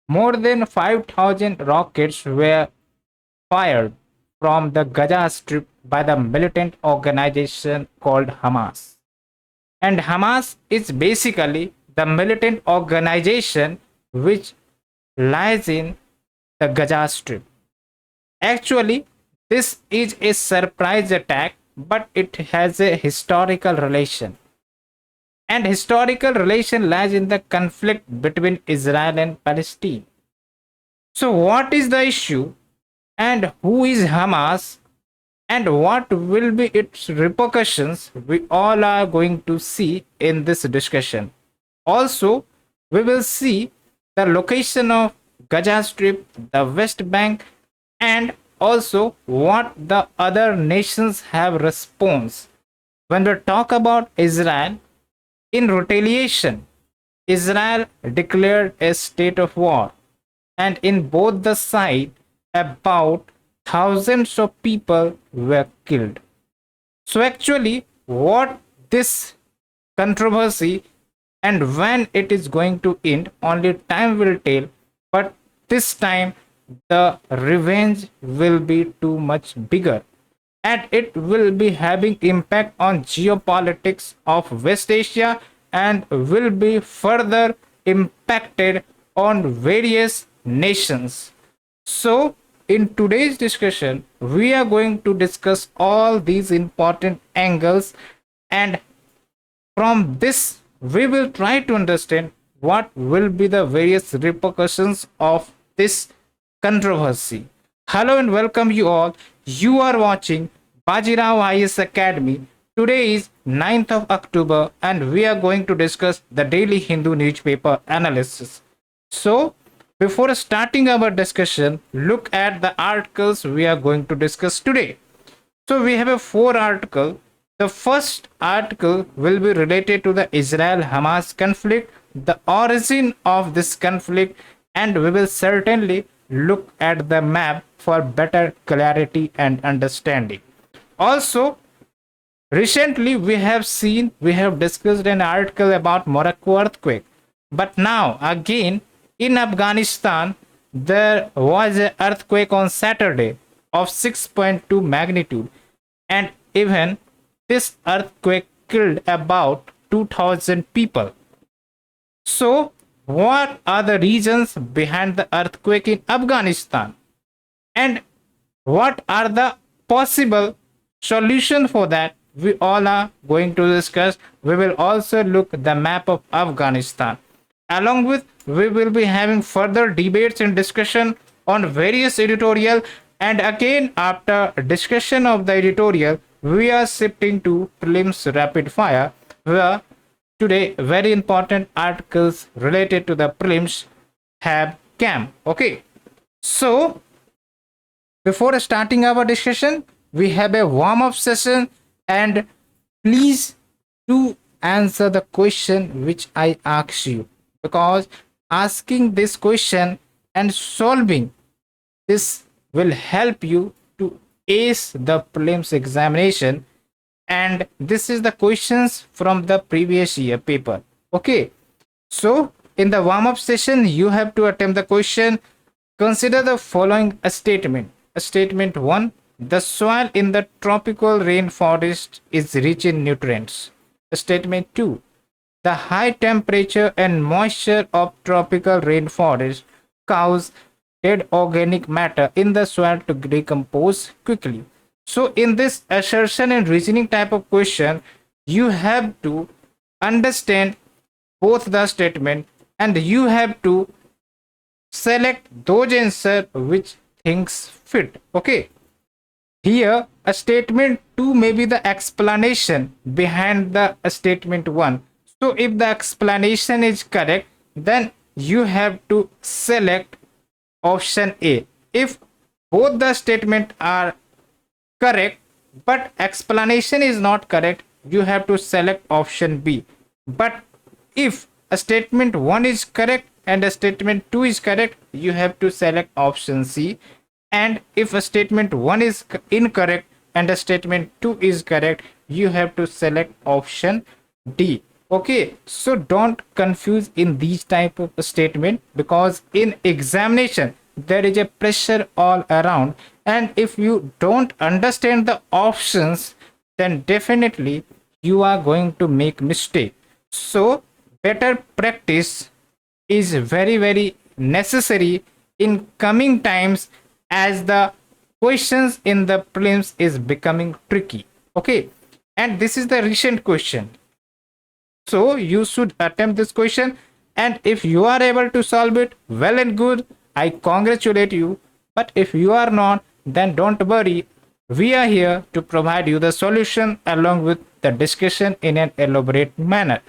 More than 5,000 rockets were fired from the Gaza Strip by the militant organization called Hamas. And Hamas is basically the militant organization which lies in the Gaza Strip. Actually, this is a surprise attack, but it has a historical relation. And historical relation lies in the conflict between Israel and Palestine. So, what is the issue, and who is Hamas, and what will be its repercussions? We all are going to see in this discussion. Also, we will see the location of Gaza Strip, the West Bank, and also what the other nations have response. When we talk about Israel, in retaliation, Israel declared a state of war, and in both the sides, about thousands of people were killed. So, actually, what this controversy and when it is going to end, only time will tell. But this time, the revenge will be too much bigger, and it will be having impact on geopolitics of West Asia and will be further impacted on various nations. So, in today's discussion, we are going to discuss all these important angles, and from this, we will try to understand what will be the various repercussions of this controversy. Hello and welcome you all. You are watching Bajirao IAS Academy. Today is 9th of October and we are going to discuss the daily Hindu newspaper analysis. So, before starting our discussion, look at the articles we are going to discuss today. So we have a four article. The first article will be related to the Israel-Hamas conflict, the origin of this conflict, and we will certainly look at the map for better clarity and understanding. Also, recently we have discussed an article about Morocco earthquake, but now again in Afghanistan there was an earthquake on Saturday of 6.2 magnitude, and even this earthquake killed about 2,000 people. So, what are the reasons behind the earthquake in Afghanistan? And what are the possible solution for that? We all are going to discuss. We will also look at the map of Afghanistan. Along with, we will be having further debates and discussion on various editorial. And again, after discussion of the editorial, we are shifting to prelims rapid fire, where today very important articles related to the prelims have come. Okay, so before starting our discussion, we have a warm-up session, and please do answer the question which I ask you, because asking this question and solving this will help you to ace the prelims examination, and this is the questions from the previous year paper. Okay, so in the warm-up session you have to attempt the question. Consider the following a statement. A statement 1: the soil in the tropical rainforest is rich in nutrients. A statement 2: the high temperature and moisture of tropical rainforest cause dead organic matter in the soil to decompose quickly. So, in this assertion and reasoning type of question, you have to understand both the statement and you have to select those answer which things fit. Okay. Here, a statement 2 may be the explanation behind the statement 1. So, if the explanation is correct, then you have to select option A. If both the statement are correct but explanation is not correct, you have to select option B. But if a statement 1 is correct and a statement 2 is correct, you have to select option C. And if a statement 1 is incorrect and a statement 2 is correct, you have to select option D. Okay, so don't confuse in these type of statement, because in examination there is a pressure all around, and if you don't understand the options, then definitely you are going to make mistake. So better practice is very very necessary in coming times, as the questions in the prelims is becoming tricky. Okay, and this is the recent question, so you should attempt this question, and if you are able to solve it, well and good, I congratulate you. But if you are not, then don't worry, we are here to provide you the solution along with the discussion in an elaborate manner.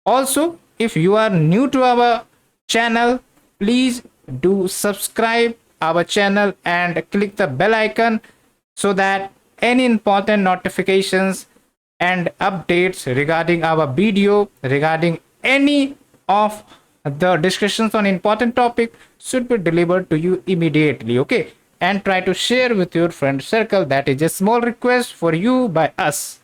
Also, if you are new to our channel, please do subscribe our channel and click the bell icon, so that any important notifications and updates regarding our video, regarding any of the discussions on important topic, should be delivered to you immediately. Okay, and try to share with your friend circle. That is a small request for you by us.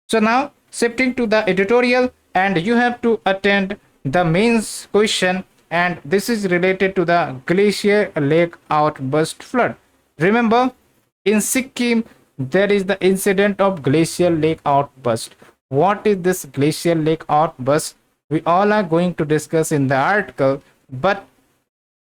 So now shifting to the editorial, and you have to attend the mains question, and this is related to the glacier lake outburst flood. Remember, in Sikkim, there is the incident of glacial lake outburst. What is this glacial lake outburst? We all are going to discuss in the article, but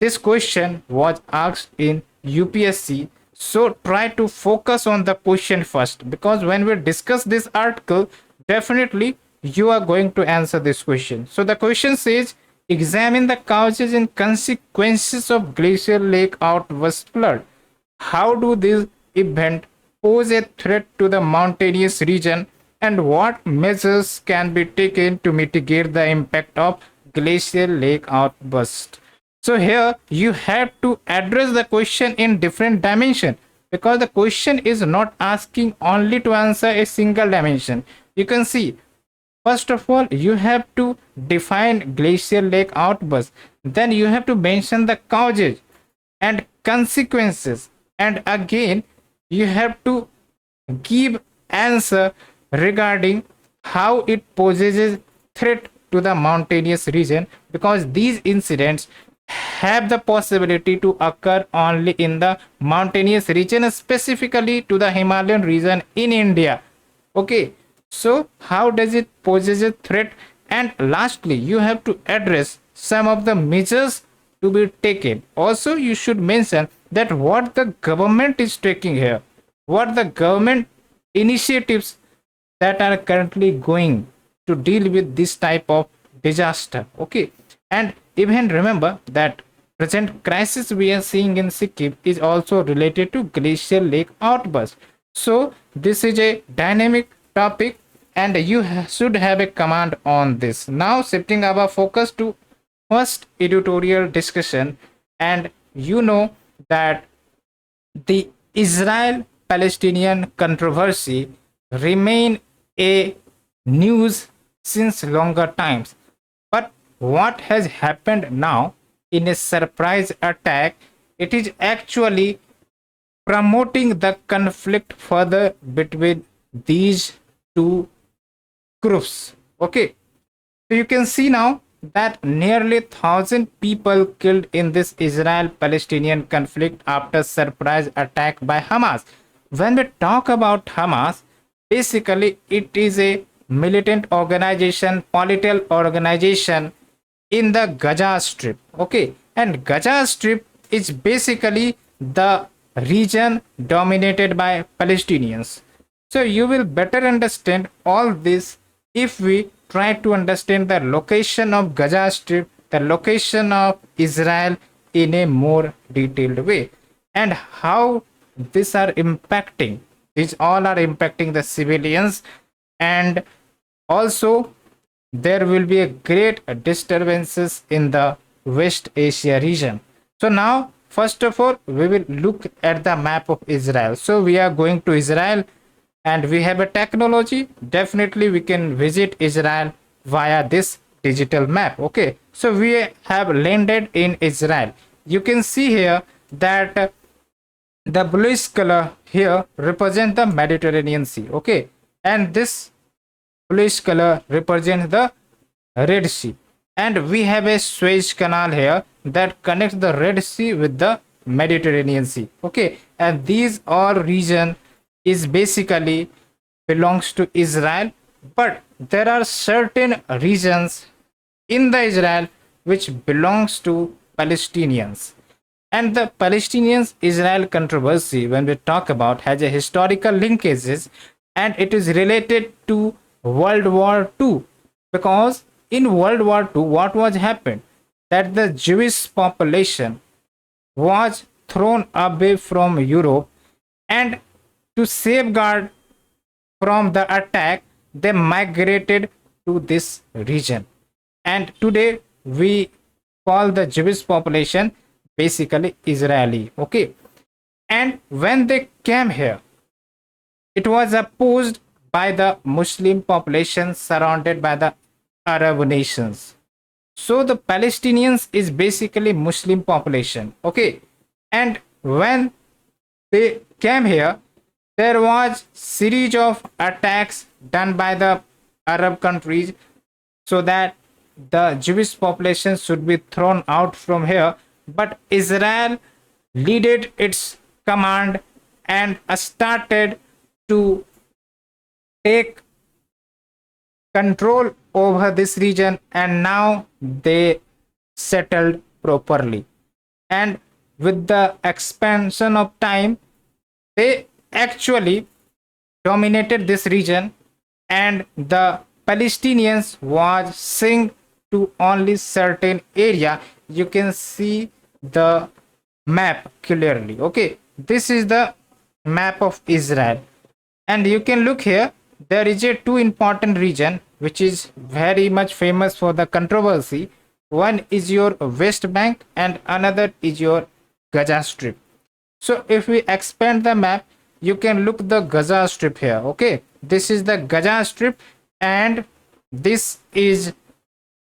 this question was asked in UPSC. So try to focus on the question first, because when we discuss this article, definitely you are going to answer this question. So the question says, examine the causes and consequences of glacial lake outburst flood. How do this event pose a threat to the mountainous region, and what measures can be taken to mitigate the impact of glacial lake outburst? So here you have to address the question in different dimension, because the question is not asking only to answer a single dimension. You can see, first of all, you have to define glacial lake outburst, then you have to mention the causes and consequences, and again you have to give answer regarding how it poses threat to the mountainous region, because these incidents have the possibility to occur only in the mountainous region, specifically to the Himalayan region in India. Okay, so how does it poses a threat? And lastly, you have to address some of the measures to be taken. Also, you should mention that what the government is taking here, what the government initiatives that are currently going to deal with this type of disaster. Okay, and even remember that present crisis we are seeing in Sikkim is also related to glacial lake outburst. So this is a dynamic topic, and you should have a command on this. Now shifting our focus to first editorial discussion, and you know that the Israel Palestinian controversy remain a news since longer times. But what has happened now in a surprise attack, it is actually promoting the conflict further between these two groups. Okay, so you can see now that nearly 1,000 people killed in this Israel-Palestinian conflict after surprise attack by Hamas. When we talk about Hamas, basically it is a militant organization, political organization in the Gaza Strip. Okay, and Gaza Strip is basically the region dominated by Palestinians. So you will better understand all this if we try to understand the location of Gaza Strip, the location of Israel in a more detailed way, and how these are impacting. These all are impacting the civilians, and also there will be a great disturbances in the West Asia region. So now, first of all, we will look at the map of Israel. So we are going to Israel, and we have a technology. Definitely we can visit Israel via this digital map. Okay, so we have landed in Israel. You can see here that the bluish color here represent the Mediterranean Sea. Okay, and this bluish color represents the Red Sea, and we have a Suez Canal here that connects the Red Sea with the Mediterranean Sea. Okay, and these all region is basically belongs to Israel, but there are certain regions in the Israel which belongs to Palestinians. And the Palestinians Israel controversy, when we talk about, has a historical linkages, and it is related to World War II, because in World War II what was happened, that the Jewish population was thrown away from Europe, and to safeguard from the attack they migrated to this region, and today we call the Jewish population basically Israeli. Okay, and when they came here, it was opposed by the Muslim population surrounded by the Arab nations. So the Palestinians is basically Muslim population. Okay, and when they came here, there was series of attacks done by the Arab countries so that the Jewish population should be thrown out from here. But Israel leaded its command and started to take control over this region, and now they settled properly. And with the expansion of time, they actually dominated this region, and the Palestinians was sink to only certain area. You can see the map clearly. Okay, this is the map of Israel, and you can look here. There is a two important region which is very much famous for the controversy. One is your West Bank and another is your Gaza Strip. So if we expand the map, you can look the Gaza Strip here. Okay, this is the Gaza Strip, and this is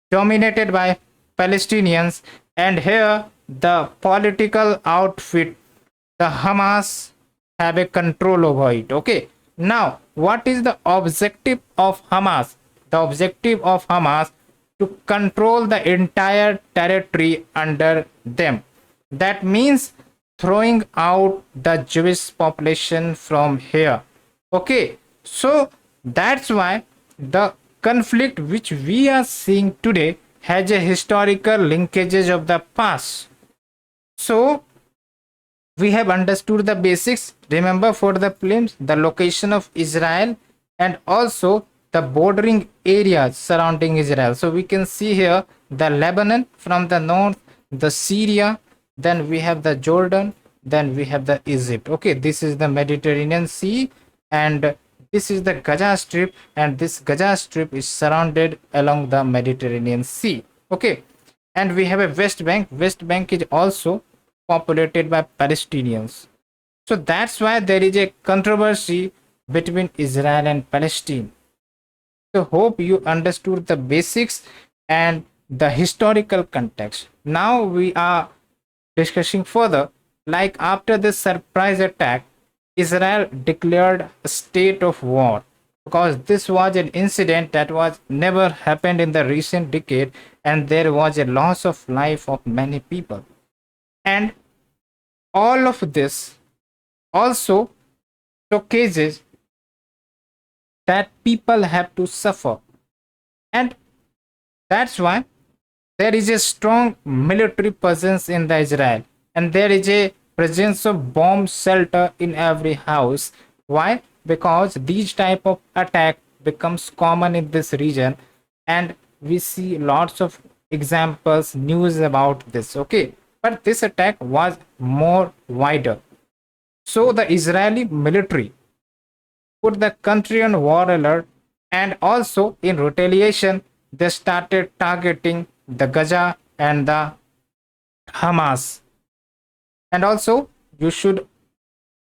dominated by Palestinians, and here the political outfit, the Hamas, have a control over it. Okay, now what is the objective of Hamas? The objective of Hamas to control the entire territory under them. That means throwing out the Jewish population from here. Okay, so that's why the conflict which we are seeing today has a historical linkages of the past. So we have understood the basics. Remember, for the films, the location of Israel and also the bordering areas surrounding Israel. So we can see here the Lebanon from the north, the Syria, then we have the Jordan, then we have the Egypt. Okay, this is the Mediterranean Sea, and this is the Gaza Strip, and this Gaza Strip is surrounded along the Mediterranean Sea. Okay, and we have a West Bank. West Bank is also populated by Palestinians. So that's why there is a controversy between Israel and Palestine. So hope you understood the basics and the historical context. Now we are discussing further, like after this surprise attack, Israel declared a state of war, because this was an incident that was never happened in the recent decade, and there was a loss of life of many people. And all of this also showcases that people have to suffer, and that's why there is a strong military presence in the Israel, and there is a presence of bomb shelter in every house. Why? Because these type of attack becomes common in this region, and we see lots of examples, news about this. Okay, but this attack was more wider. So the Israeli military put the country on war alert, and also in retaliation they started targeting the Gaza and the Hamas. And also you should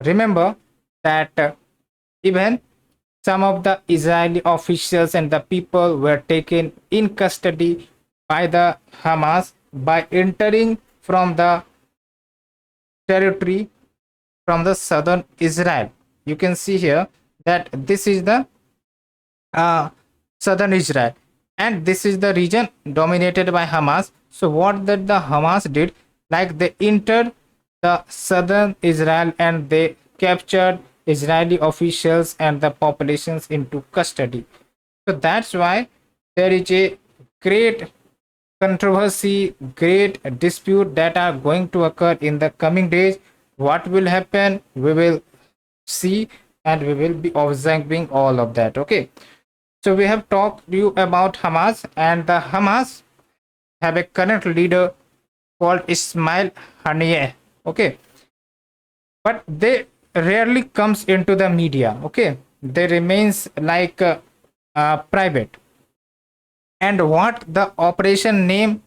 remember that even some of the Israeli officials and the people were taken in custody by the Hamas by entering from the territory from the southern Israel. You can see here that this is the southern Israel, and this is the region dominated by Hamas. So what that the Hamas did, like they entered the southern Israel and they captured Israeli officials and the populations into custody. So that's why there is a great controversy, great dispute that are going to occur in the coming days. What will happen? We will see, and we will be observing all of that. Okay. So we have talked to you about Hamas, and the Hamas have a current leader called Ismail Haniyeh. Okay, but they rarely comes into the media. Okay, they remains like private. And what the operation name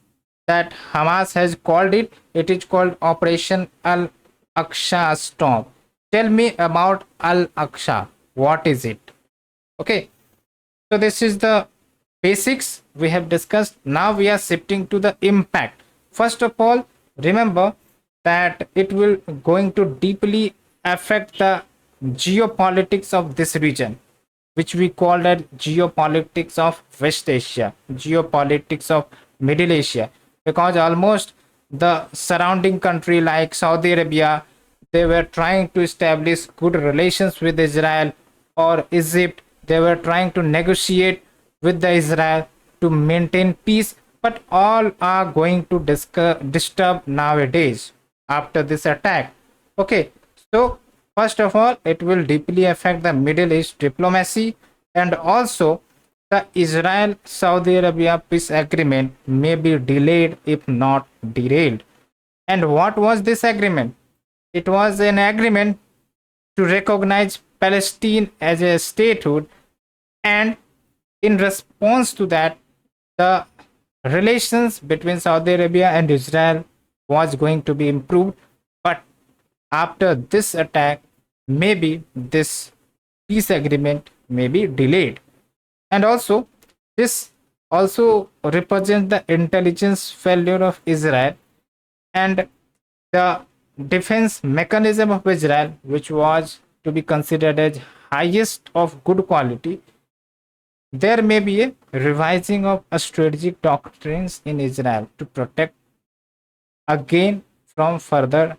that Hamas has called it? It is called Operation Al Aqsa Storm. Tell me about Al Aqsa. What is it? Okay, so this is the basics we have discussed. Now we are shifting to the impact. First of all, remember that it will going to deeply affect the geopolitics of this region, which we call that geopolitics of West Asia, geopolitics of Middle Asia, because almost the surrounding country like Saudi Arabia, they were trying to establish good relations with Israel, or Egypt, they were trying to negotiate with the Israel to maintain peace, but all are going to disturb nowadays after this attack. Okay, so first of all, it will deeply affect the Middle East diplomacy, and also the Israel Saudi Arabia peace agreement may be delayed if not derailed. And what was this agreement? It was an agreement to recognize Palestine as a statehood, and in response to that, the relations between Saudi Arabia and Israel was going to be improved. But after this attack, maybe this peace agreement may be delayed. And also, this also represents the intelligence failure of Israel, and the defense mechanism of Israel, which was to be considered as highest of good quality. There may be a revising of a strategic doctrines in Israel to protect again from further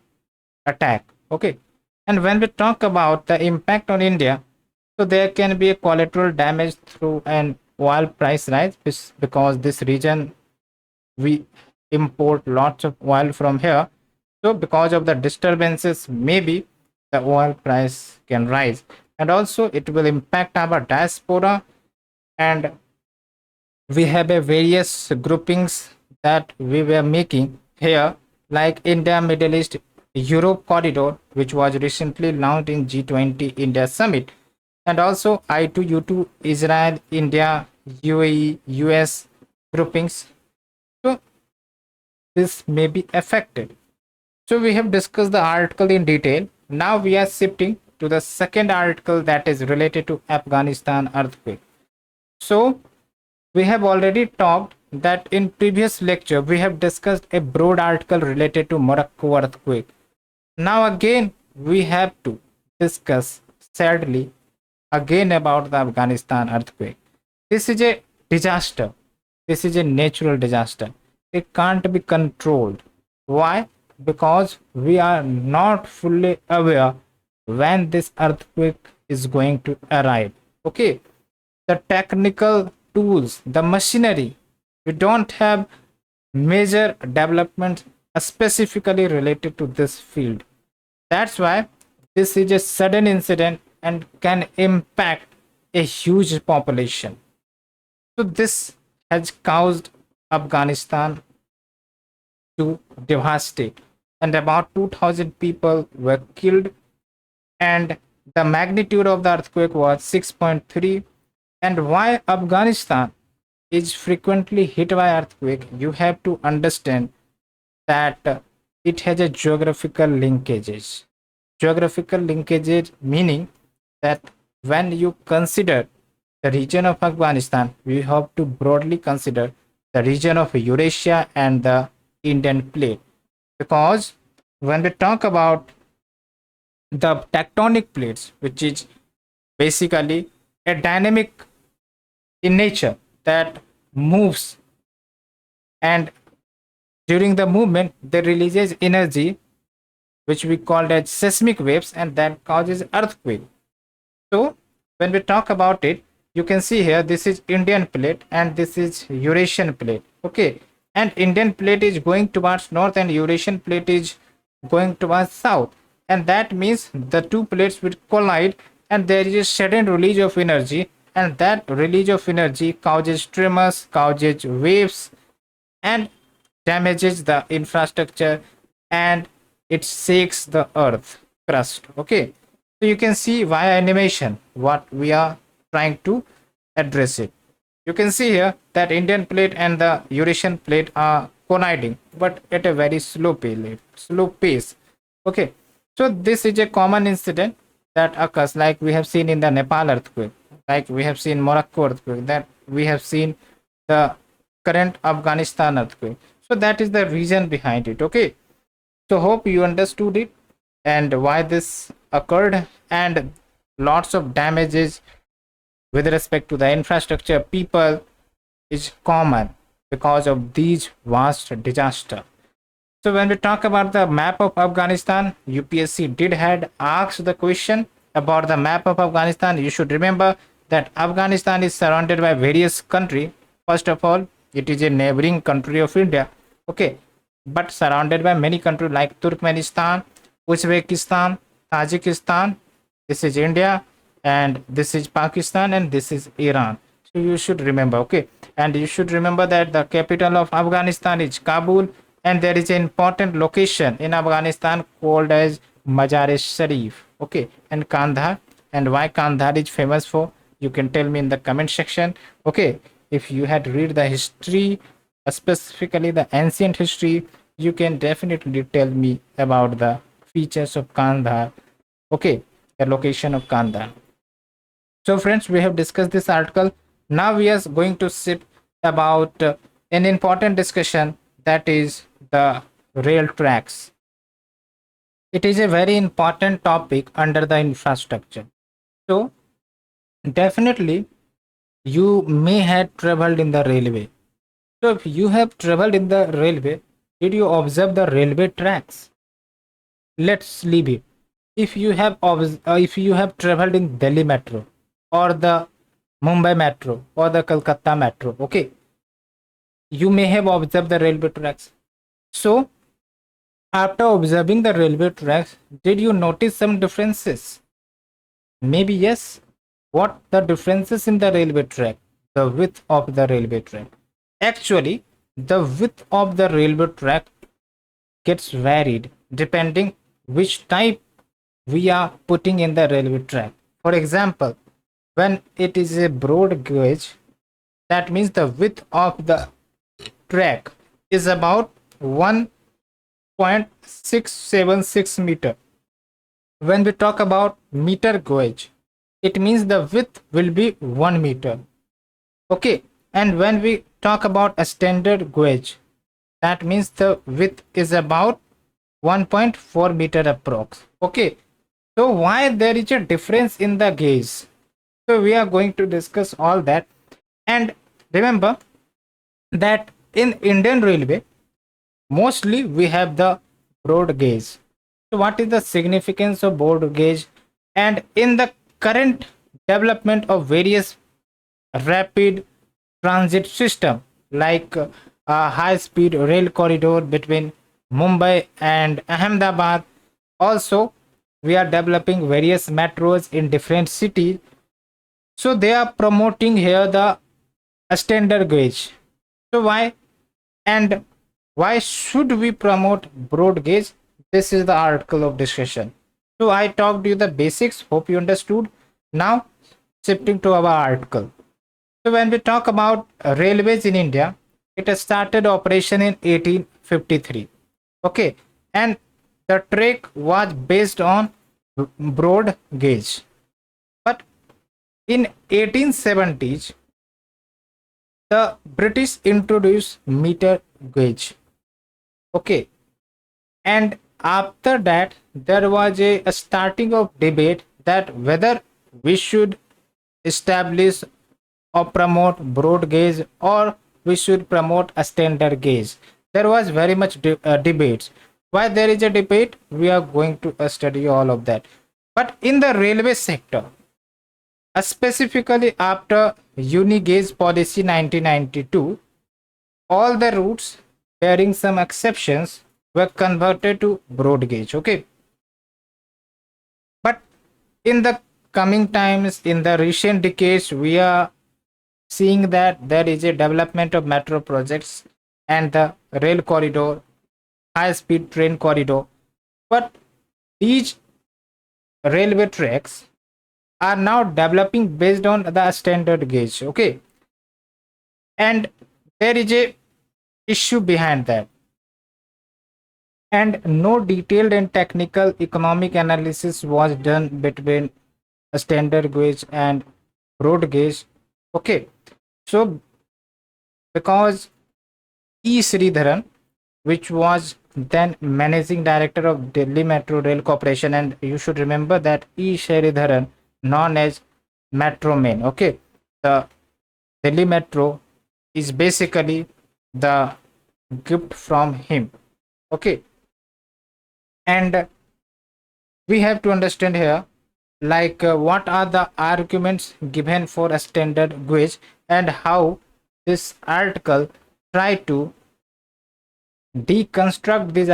attack. Okay, and when we talk about the impact on India, so there can be a collateral damage through an oil price rise, because this region we import lots of oil from here. So because of the disturbances, maybe the oil price can rise, and also it will impact our diaspora. And we have a various groupings that we were making here, like India, Middle East, Europe corridor, which was recently launched in G20 India Summit, and also I2U2 Israel, India, UAE, US groupings. So this may be affected. So we have discussed the article in detail. Now we are shifting to the second article that is related to Afghanistan earthquake. So we have already talked that in previous lecture we have discussed a broad article related to Morocco earthquake. Now again we have to discuss sadly again about the Afghanistan earthquake. This is a disaster. This is a natural disaster. It can't be controlled. Why? Because we are not fully aware when this earthquake is going to arrive. Okay, the technical tools, the machinery, we don't have major developments specifically related to this field. That's why this is a sudden incident and can impact a huge population. So this has caused Afghanistan to devastate, and about 2000 people were killed, and the magnitude of the earthquake was 6.3. And why Afghanistan is frequently hit by earthquake, you have to understand that it has a geographical linkages. Geographical linkages meaning that when you consider the region of Afghanistan, we have to broadly consider the region of Eurasia and the Indian plate, because when we talk about the tectonic plates, which is basically a dynamic in nature, that moves, and during the movement they releases energy which we called as seismic waves, and that causes earthquake. So when we talk about it, you can see here this is Indian plate and this is Eurasian plate. Okay, and Indian plate is going towards north and Eurasian plate is going towards south, and that means the two plates will collide and there is a sudden release of energy, and that release of energy causes tremors, causes waves, and damages the infrastructure, and it shakes the earth crust. Okay, so you can see via animation what we are trying to address it. You can see here that Indian plate and the Eurasian plate are colliding, but at a very slow pace. Okay, so this is a common incident that occurs, like we have seen in the Nepal earthquake, like we have seen Morocco earthquake, that we have seen the current Afghanistan earthquake. So that is the reason behind it. Okay, so hope you understood it and why this occurred, and lots of damages with respect to the infrastructure, people, is common because of these vast disaster. So when we talk about the map of Afghanistan, UPSC did had asked the question about the map of Afghanistan. You should remember that Afghanistan is surrounded by various countries. First of all, it is a neighboring country of India. Okay, but surrounded by many countries like Turkmenistan, Uzbekistan, Tajikistan. This is India, and this is Pakistan, and this is Iran. So you should remember. Okay, and you should remember that the capital of Afghanistan is Kabul, and there is an important location in Afghanistan called as Mazar-e-Sharif. Okay, and Kandahar. And why Kandahar is famous for, you can tell me in the comment section. Okay, if you had read the history, specifically the ancient history, you can definitely tell me about the features of Kandahar. Okay, the location of Kandahar. So friends, we have discussed this article. Now we are going to sit about an important discussion, that is the rail tracks. It is a very important topic under the infrastructure. So definitely you may have traveled in the railway. So if you have traveled in the railway, did you observe the railway tracks? Let's leave it. If you have traveled in Delhi metro or the Mumbai metro or the Kolkata metro, okay, you may have observed the railway tracks. So after observing the railway tracks, did you notice some differences? Maybe yes. What the differences in the railway track? The width of the railway track. Actually, the width of the railway track gets varied depending which type we are putting in the railway track. For example, when it is a broad gauge, that means the width of the track is about 1.676 meter. When we talk about meter gauge, it means the width will be 1 meter. Okay, and when we talk about a standard gauge, that means the width is about 1.4 meter approx. Okay, so why there is a difference in the gauge? So we are going to discuss all that. And remember that in Indian Railway, mostly we have the broad gauge. So what is the significance of broad gauge? And in the current development of various rapid transit system, like a high speed rail corridor between Mumbai and Ahmedabad, also we are developing various metros in different cities. So they are promoting here the standard gauge. So why, and why should we promote broad gauge? This is the article of discussion. So I talked you the basics, hope you understood. Now shifting to our article. So when we talk about railways in India, it has started operation in 1853. Okay, and the track was based on broad gauge. But in 1870s, the British introduced meter gauge. Okay, and after that there was a starting of debate that whether we should establish or promote broad gauge, or we should promote a standard gauge. There was very much debates. Why there is a debate? We are going to study all of that. But in the railway sector, specifically after uni gauge policy 1992, all the routes, bearing some exceptions, were converted to broad gauge. Okay, but in the coming times, in the recent decades, we are seeing that there is a development of metro projects and the rail corridor, high speed train corridor. But these railway tracks are now developing based on the standard gauge. Okay, and there is a issue behind that, and no detailed and technical economic analysis was done between a standard gauge and broad gauge. Okay, so because E. Sridharan, which was then managing director of Delhi Metro Rail Corporation, and you should remember that E. Sridharan, known as Metro Man. Okay, the Delhi Metro is basically the gift from him. Okay, and we have to understand here, like what are the arguments given for a standard gauge, and how this article try to deconstruct these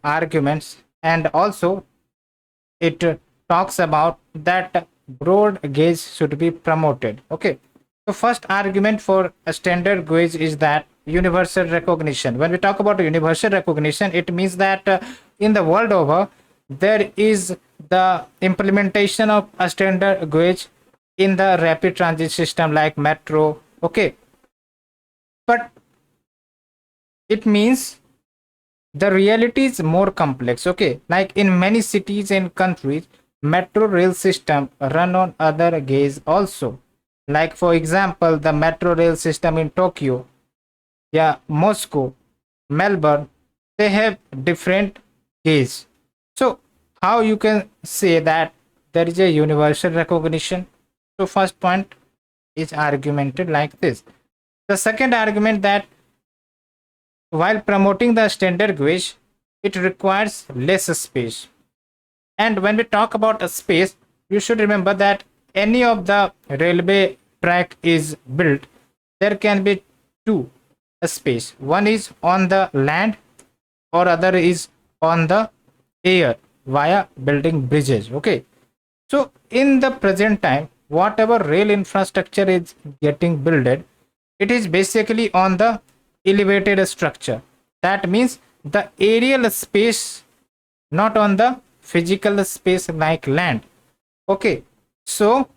arguments, and also it talks about that broad gauge should be promoted. Okay, so first argument for a standard gauge is that universal recognition. When we talk about universal recognition, it means that in the world over, there is the implementation of a standard gauge in the rapid transit system like metro. Okay, but it means the reality is more complex. Okay, like in many cities and countries, metro rail system run on other gauge also, like for example the metro rail system in Tokyo, yeah, Moscow, Melbourne, they have different gauge. So how you can say that there is a universal recognition? So first point is argumented like this. The second argument, that while promoting the standard gauge, it requires less space. And when we talk about a space, you should remember that any of the railway track is built, there can be two space. One is on the land, or other is on the air via building bridges. Okay, so in the present time, whatever rail infrastructure is getting built, it is basically on the elevated structure. That means the aerial space, not on the physical space like land. Okay, so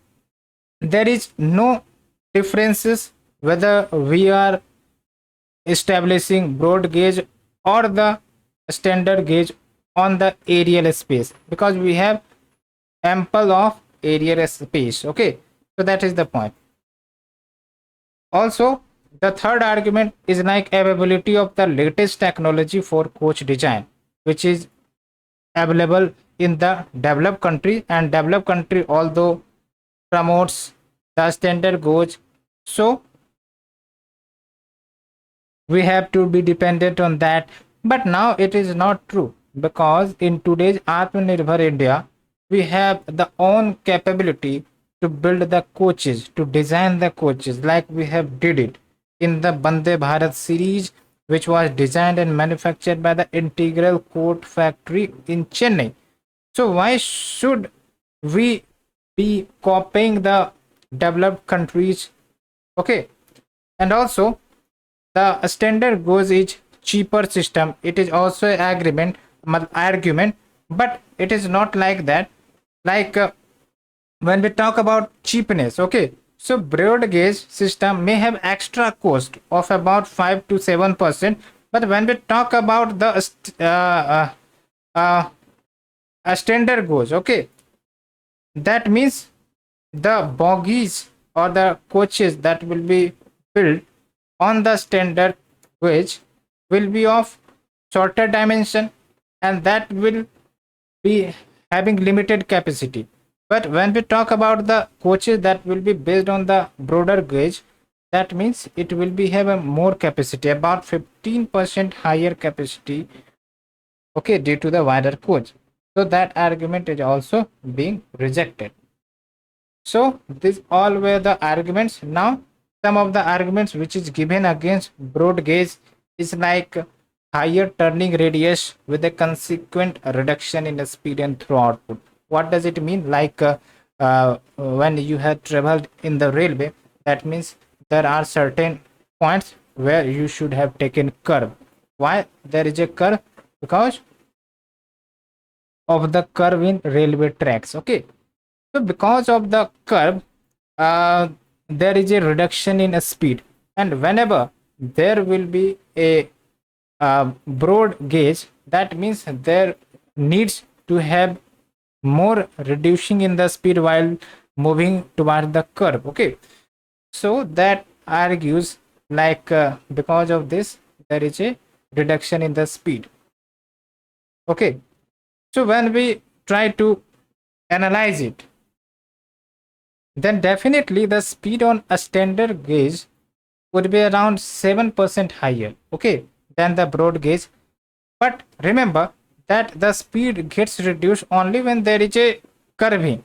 there is no differences whether we are establishing broad gauge or the standard gauge on the aerial space, because we have ample of aerial space. Okay, so that is the point. Also, the third argument is like availability of the latest technology for coach design, which is available in the developed country, and developed country although promotes the standard gauge, so we have to be dependent on that. But now it is not true, because in today's Atmanirbhar India, we have the own capability to build the coaches, to design the coaches, like we have did it in the Bande Bharat series, which was designed and manufactured by the Integral Coach Factory in Chennai. So why should we be copying the developed countries? Okay, and also the standard goes is cheaper system. It is also an argument, but it is not like that. Like when we talk about cheapness, okay, so broad gauge system may have extra cost of about 5 to 7%, but when we talk about the standard gauge, okay, that means the bogies or the coaches that will be built on the standard gauge will be of shorter dimension, and that will be having limited capacity. But when we talk about the coaches that will be based on the broader gauge, that means it will be have a more capacity, about 15% higher capacity, okay, due to the wider coach. So that argument is also being rejected. So these all were the arguments. Now some of the arguments which is given against broad gauge is like higher turning radius with a consequent reduction in the speed and throw output. What does it mean? Like when you have traveled in the railway, that means there are certain points where you should have taken curve. Why there is a curve? Because of the curve in railway tracks. Okay, so because of the curve, uh, there is a reduction in speed, and whenever there will be a broad gauge, that means there needs to have more reducing in the speed while moving toward the curve. Okay, so that argues like because of this there is a reduction in the speed. Okay, so when we try to analyze it, then definitely the speed on a standard gauge would be around 7% higher, okay, than the broad gauge. But remember that the speed gets reduced only when there is a curving.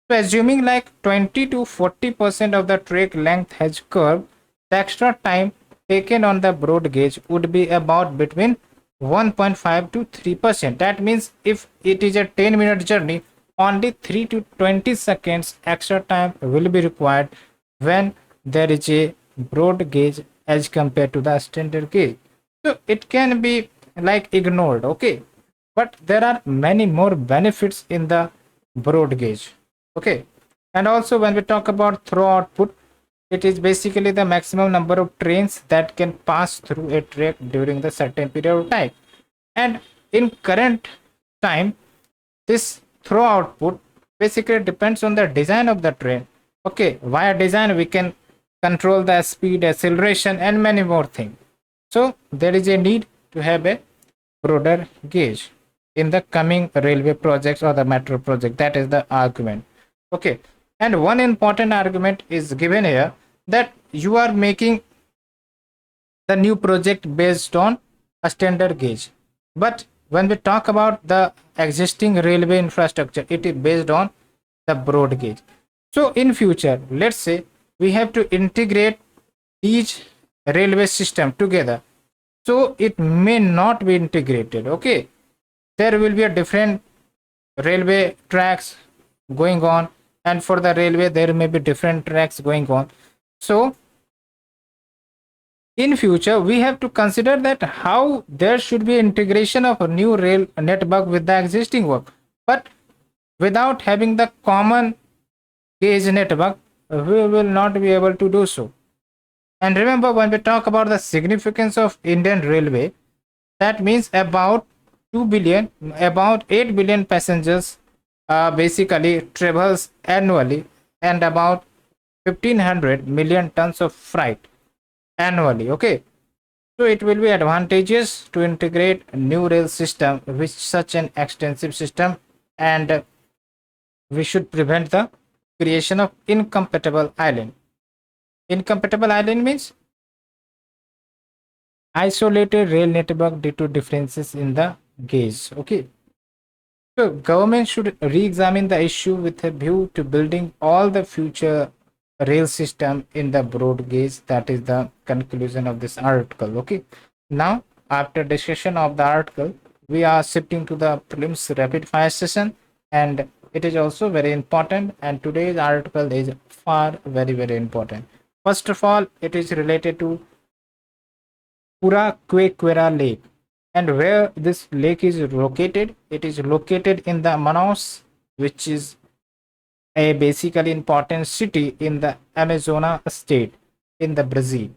So assuming like 20 to 40% of the track length has curved, the extra time taken on the broad gauge would be about between 1.5 to 3%. That means if it is a 10-minute journey, only 3 to 20 seconds extra time will be required when there is a broad gauge as compared to the standard gauge. So it can be like ignored, okay, but there are many more benefits in the broad gauge. Okay, and also when we talk about throw output, it is basically the maximum number of trains that can pass through a track during the certain period of time. And in current time, this throw output basically depends on the design of the train. Okay, via design we can control the speed, acceleration, and many more things. So there is a need to have a broader gauge in the coming railway projects or the metro project. That is the argument. Okay, and one important argument is given here, that you are making the new project based on a standard gauge, but when we talk about the existing railway infrastructure, it is based on the broad gauge. So in future, let's say we have to integrate each railway system together, so it may not be integrated. Okay, there will be a different railway tracks going on, and for the railway there may be different tracks going on. So in future we have to consider that how there should be integration of a new rail network with the existing work, but without having the common gauge network we will not be able to do so. And remember, when we talk about the significance of Indian railway, that means about 2 billion, about 8 billion passengers basically travels annually, and about 1500 million tons of freight annually. Okay, so it will be advantageous to integrate a new rail system with such an extensive system, and we should prevent the creation of incompatible island. Incompatible island means isolated rail network due to differences in the gauge. Okay, so government should re-examine the issue with a view to building all the future rail system in the broad gauge. That is the conclusion of this article. Okay, now after discussion of the article, we are shifting to the prelims rapid fire session, and it is also very important, and today's article is far very important. First of all, it is related to Pura Lake. And where this lake is located, it is located in the Manaus, which is a basically important city in the Amazonas state in the Brazil.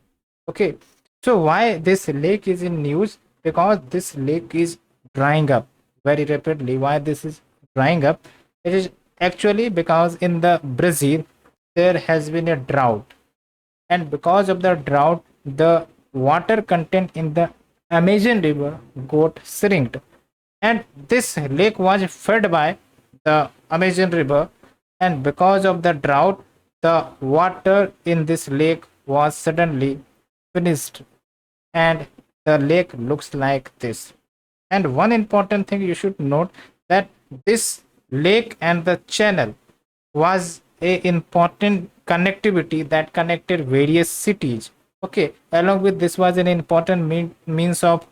Okay, so why this lake is in news? Because this lake is drying up very rapidly. Why this is drying up? It is actually because in the Brazil there has been a drought, and because of the drought the water content in the Amazon river got shrinked, and this lake was fed by the Amazon river. and because of the drought, the water in this lake was suddenly finished, and the lake looks like this. And one important thing you should note, that this lake and the channel was a important connectivity that connected various cities. Okay, along with this was an important means of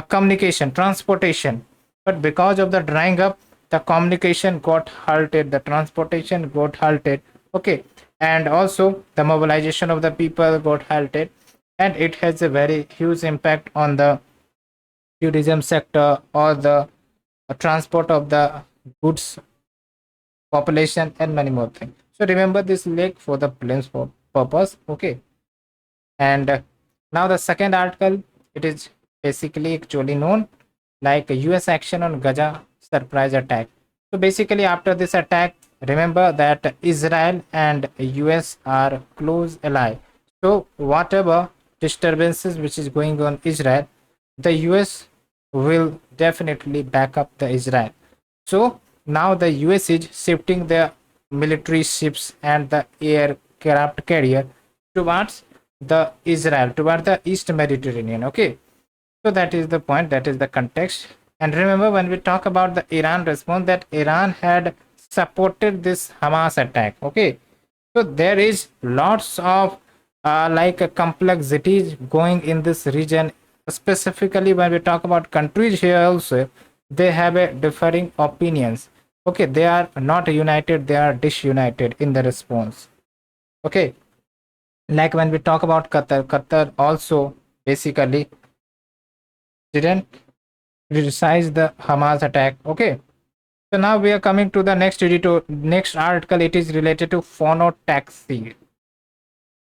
communication, transportation. But because of the drying up, the communication got halted, the transportation got halted. Okay, and also the mobilization of the people got halted, and it has a very huge impact on the tourism sector or the transport of the goods, population, and many more things. So remember this lake for the plains purpose. Okay, and now the second article, it is basically actually known like US action on Gaza surprise attack. So basically after this attack, remember that Israel and US are close ally. So whatever disturbances which is going on Israel, the US will definitely back up the Israel. So now the US is shifting their military ships and the aircraft carrier towards the Israel, toward the East Mediterranean. Okay, so that is the point, that is the context. And remember, when we talk about the Iran response, that Iran had supported this Hamas attack. Okay, so there is lots of complexities going in this region. Specifically, when we talk about countries here, also they have a differing opinions. Okay, they are not united; they are disunited in the response. Okay, like when we talk about Qatar also basically didn't criticize the Hamas attack. Okay, so now we are coming to the next article. It is related to phonotaxi.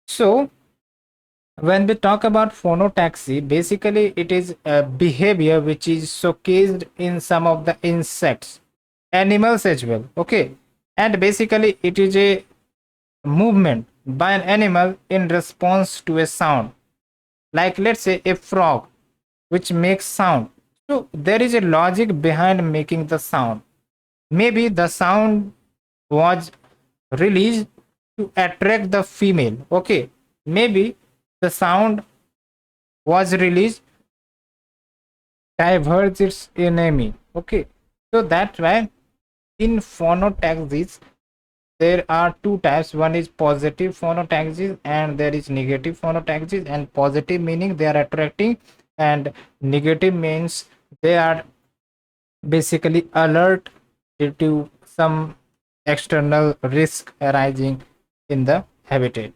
So when we talk about phonotaxi, basically it is a behavior which is showcased in some of the insects, animals as well. Okay, and basically it is a movement by an animal in response to a sound, like let's say a frog which makes sound. So there is a logic behind making the sound. Maybe the sound was released to attract the female. Okay, maybe the sound was released diverts its enemy. Okay, so that's why in phonotaxis there are two types. One is positive phonotaxis and there is negative phonotaxis. And positive meaning they are attracting, and negative means they are basically alert due to some external risk arising in the habitat.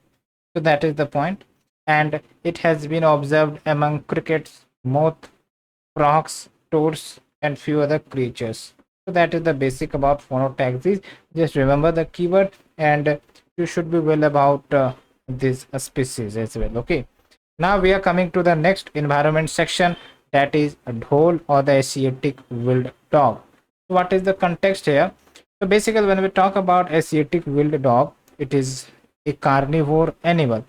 So that is the point. And it has been observed among crickets, moth, frogs, toads, and few other creatures. So that is the basic about phonotaxis. Just remember the keyword, and you should be well about this species as well. Okay, now we are coming to the next environment section, that is a dhole or the Asiatic wild dog. What is the context here? So basically when we talk about Asiatic wild dog, it is a carnivore animal,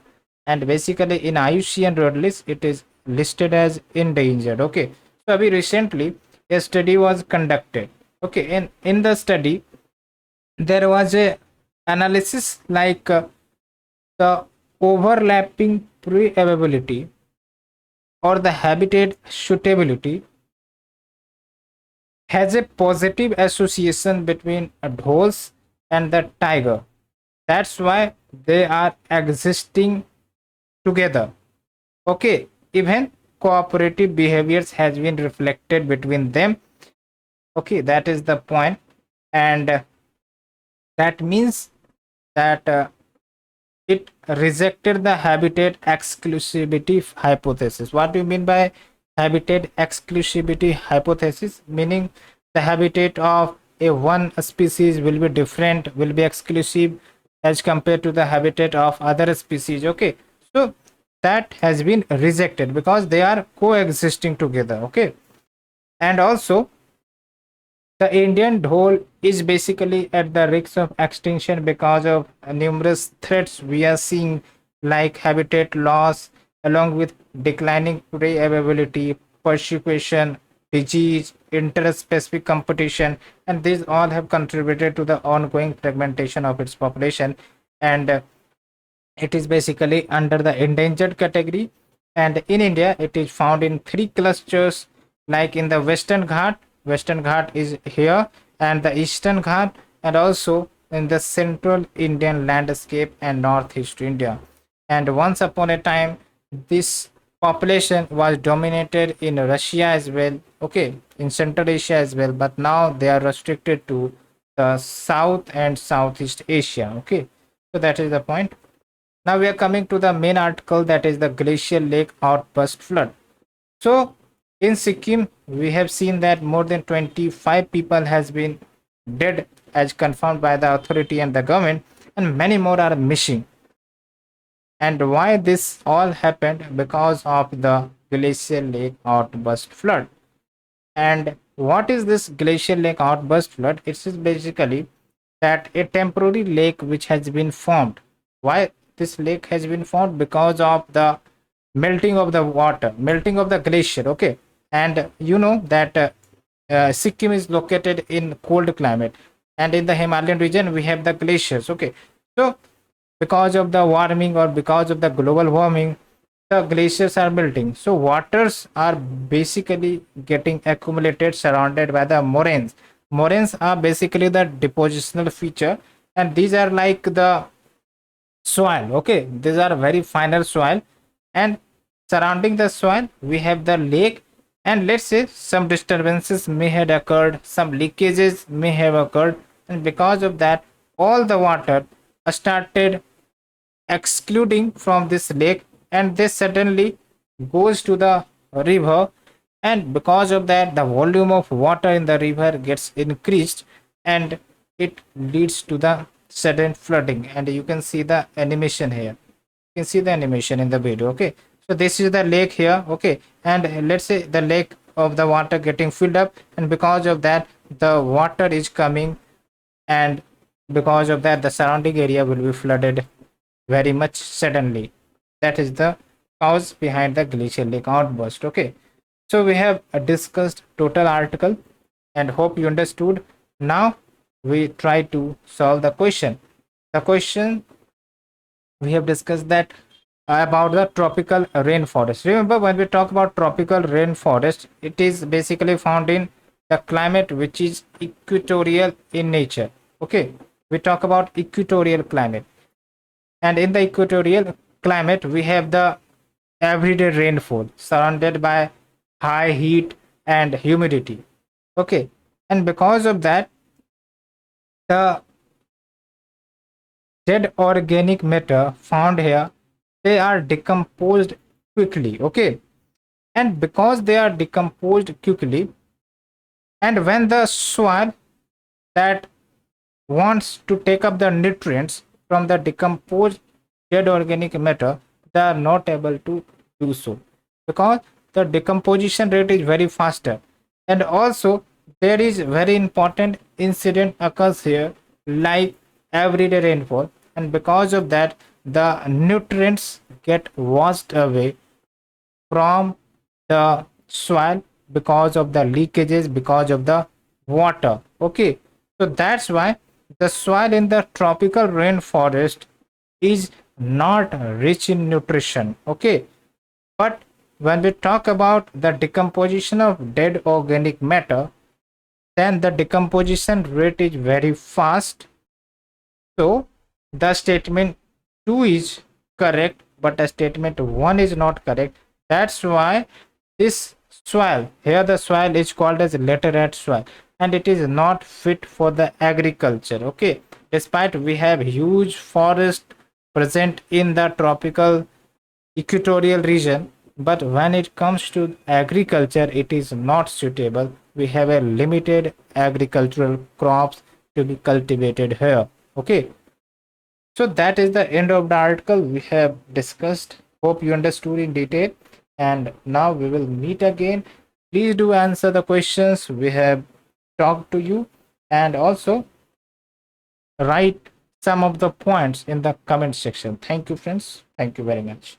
and basically in IUCN Red List it is listed as endangered. Okay, so recently a study was conducted. Okay, and in the study there was a analysis like the overlapping pre-availability or the habitat suitability has a positive association between adults and the tiger. That's why they are existing together. Okay, even cooperative behaviors has been reflected between them. Okay, that is the point. And that means that it rejected the habitat exclusivity hypothesis. What do you mean by habitat exclusivity hypothesis? Meaning the habitat of a one species will be different, will be exclusive as compared to the habitat of other species. Okay, so that has been rejected because they are coexisting together. Okay, and also the Indian dhole is basically at the risk of extinction because of numerous threats we are seeing, like habitat loss, along with declining prey availability, persecution, disease, interspecific competition, and these all have contributed to the ongoing fragmentation of its population. And it is basically under the endangered category. And in India, it is found in three clusters, like in the Western Ghat is here, and the Eastern Ghat, and also in the central Indian landscape and northeast India. And once upon a time, this population was dominated in Russia as well, okay, in Central Asia as well, but now they are restricted to the South and Southeast Asia, okay. So that is the point. Now we are coming to the main article, that is the glacial lake outburst flood. So in Sikkim, we have seen that more than 25 people has been dead as confirmed by the authority and the government, and many more are missing. And why this all happened? Because of the glacial lake outburst flood. And what is this glacial lake outburst flood? It is basically that a temporary lake which has been formed. Why this lake has been formed? Because of the melting of the water, melting of the glacier, okay. And you know that Sikkim is located in cold climate, and in the Himalayan region we have the glaciers, okay. So because of the warming or because of the global warming, the glaciers are melting, so waters are basically getting accumulated surrounded by the moraines. Moraines are basically the depositional feature, and these are like the soil, okay. These are very finer soil, and surrounding the soil we have the lake. And let's say some disturbances may have occurred, some leakages may have occurred, and because of that all the water started excluding from this lake, and this suddenly goes to the river. And because of that the volume of water in the river gets increased, and it leads to the sudden flooding. And you can see the animation here, you can see the animation in the video, okay. So this is the lake here, okay. And let's say the lake of the water getting filled up, and because of that the water is coming, and because of that the surrounding area will be flooded very much suddenly. That is the cause behind the glacial lake outburst, okay. So we have discussed total article, and hope you understood. Now we try to solve the question. The question we have discussed that about the tropical rainforest. Remember, when we talk about tropical rainforest, it is basically found in the climate which is equatorial in nature, okay. We talk about equatorial climate, and in the equatorial climate we have the everyday rainfall surrounded by high heat and humidity, okay. And because of that the dead organic matter found here, they are decomposed quickly, okay. And because they are decomposed quickly, and when the soil that wants to take up the nutrients from the decomposed dead organic matter, they are not able to do so, because the decomposition rate is very faster. And also there is very important incident occurs here, like everyday rainfall, and because of that the nutrients get washed away from the soil because of the leakages, because of the water, okay. So that's why the soil in the tropical rainforest is not rich in nutrition, okay. But when we talk about the decomposition of dead organic matter, then the decomposition rate is very fast. So the statement 2 is correct, but the statement 1 is not correct. That's why this soil here, the soil is called as laterite soil, and it is not fit for the agriculture, okay. Despite we have huge forest present in the tropical equatorial region, but when it comes to agriculture it is not suitable. We have a limited agricultural crops to be cultivated here, okay. So that is the end of the article we have discussed. Hope you understood in detail, and now we will meet again. Please do answer the questions we have talked to you, and also write some of the points in the comment section. Thank you, friends. Thank you very much.